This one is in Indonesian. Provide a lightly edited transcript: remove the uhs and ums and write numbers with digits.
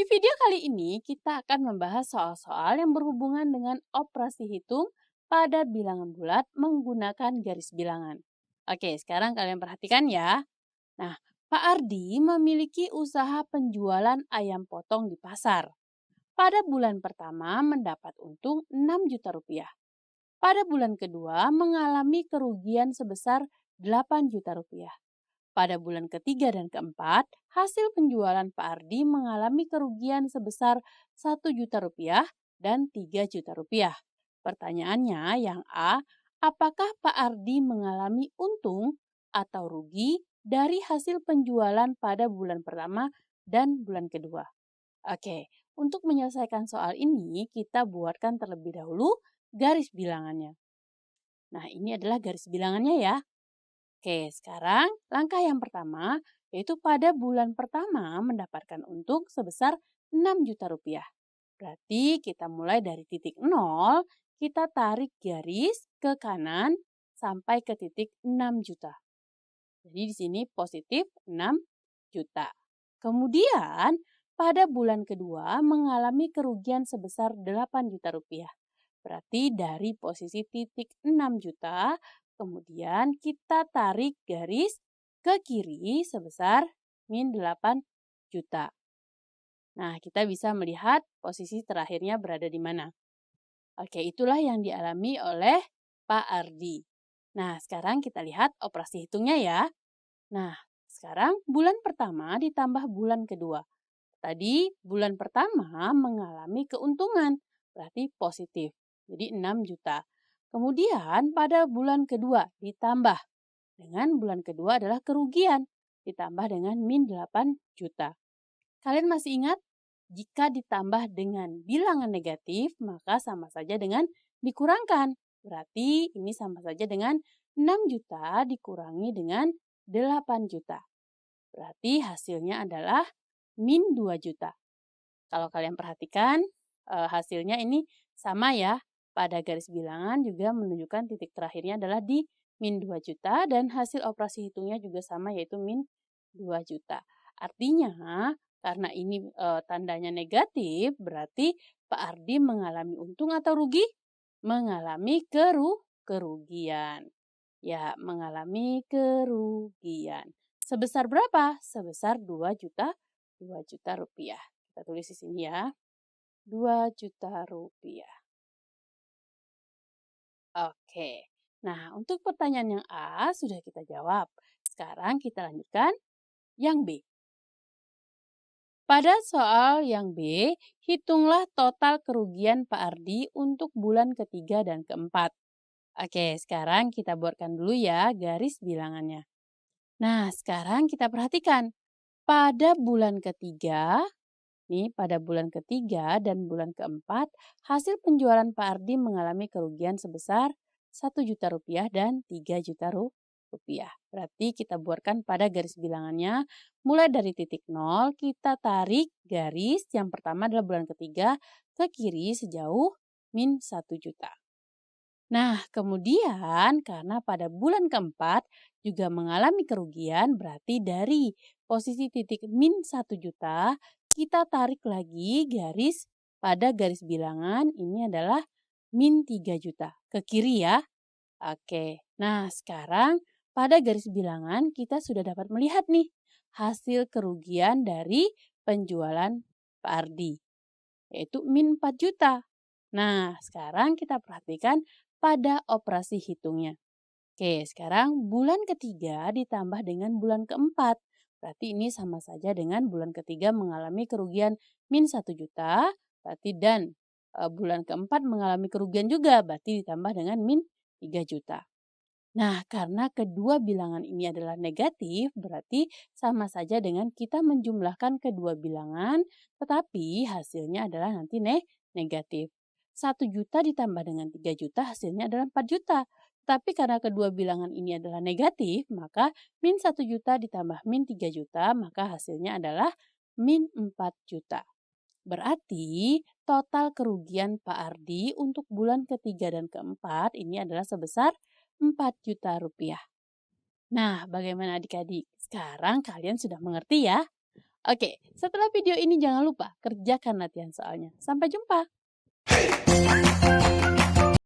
Di video kali ini kita akan membahas soal-soal yang berhubungan dengan operasi hitung pada bilangan bulat menggunakan garis bilangan. Oke, sekarang kalian perhatikan ya. Nah, Pak Ardi memiliki usaha penjualan ayam potong di pasar. Pada bulan pertama mendapat untung 6 juta rupiah. Pada bulan kedua mengalami kerugian sebesar 8 juta rupiah. Pada bulan ketiga dan keempat, hasil penjualan Pak Ardi mengalami kerugian sebesar 1 juta rupiah dan 3 juta rupiah. Pertanyaannya yang A, apakah Pak Ardi mengalami untung atau rugi dari hasil penjualan pada bulan pertama dan bulan kedua? Oke, untuk menyelesaikan soal ini kita buatkan terlebih dahulu garis bilangannya. Nah, ini adalah garis bilangannya ya. Oke, sekarang langkah yang pertama yaitu pada bulan pertama mendapatkan untung sebesar 6 juta rupiah. Berarti kita mulai dari titik 0, kita tarik garis ke kanan sampai ke titik 6 juta. Jadi di sini positif 6 juta. Kemudian pada bulan kedua mengalami kerugian sebesar 8 juta rupiah. Berarti dari posisi titik 6 juta, kemudian kita tarik garis ke kiri sebesar min 8 juta. Nah, kita bisa melihat posisi terakhirnya berada di mana. Oke, itulah yang dialami oleh Pak Ardi. Nah, sekarang kita lihat operasi hitungnya ya. Nah, sekarang bulan pertama ditambah bulan kedua. Tadi bulan pertama mengalami keuntungan, berarti positif. Jadi 6 juta. Kemudian pada bulan kedua ditambah dengan bulan kedua adalah kerugian, ditambah dengan min 8 juta. Kalian masih ingat? Jika ditambah dengan bilangan negatif, maka sama saja dengan dikurangkan. Berarti ini sama saja dengan 6 juta dikurangi dengan 8 juta. Berarti hasilnya adalah min 2 juta. Kalau kalian perhatikan hasilnya ini sama ya. Pada garis bilangan juga menunjukkan titik terakhirnya adalah di min 2 juta dan hasil operasi hitungnya juga sama yaitu min 2 juta. Artinya karena ini tandanya negatif berarti Pak Ardi mengalami untung atau rugi? Mengalami kerugian. Ya, mengalami kerugian. Sebesar berapa? Sebesar 2 juta rupiah. Kita tulis di sini ya. 2 juta rupiah. Oke. Nah, untuk pertanyaan yang A sudah kita jawab. Sekarang kita lanjutkan yang B. Pada soal yang B, hitunglah total kerugian Pak Ardi untuk bulan ketiga dan keempat. Oke, sekarang kita buatkan dulu ya garis bilangannya. Nah, sekarang kita perhatikan. Pada bulan ketiga, pada bulan ketiga dan bulan keempat, hasil penjualan Pak Ardi mengalami kerugian sebesar 1 juta rupiah dan 3 juta rupiah. Berarti kita buatkan pada garis bilangannya, mulai dari titik 0, kita tarik garis yang pertama adalah bulan ketiga ke kiri sejauh min 1 juta. Nah, kemudian karena pada bulan keempat juga mengalami kerugian, berarti dari posisi titik min 1 juta, kita tarik lagi garis pada garis bilangan ini adalah min 3 juta. Ke kiri ya. Oke, nah sekarang pada garis bilangan kita sudah dapat melihat nih hasil kerugian dari penjualan Pak Ardi, yaitu min 4 juta. Nah, sekarang kita perhatikan pada operasi hitungnya. Oke, sekarang bulan ketiga ditambah dengan bulan keempat. Berarti ini sama saja dengan bulan ketiga mengalami kerugian min 1 juta. Berarti dan bulan keempat mengalami kerugian juga. Berarti ditambah dengan min 3 juta. Nah, karena kedua bilangan ini adalah negatif, berarti sama saja dengan kita menjumlahkan kedua bilangan, tetapi hasilnya adalah nanti negatif. 1 juta ditambah dengan 3 juta hasilnya adalah 4 juta. Tapi karena kedua bilangan ini adalah negatif, maka min 1 juta ditambah min 3 juta, maka hasilnya adalah min 4 juta. Berarti total kerugian Pak Ardi untuk bulan ketiga dan keempat ini adalah sebesar 4 juta rupiah. Nah, bagaimana adik-adik? Sekarang kalian sudah mengerti ya? Oke, setelah video ini jangan lupa kerjakan latihan soalnya. Sampai jumpa.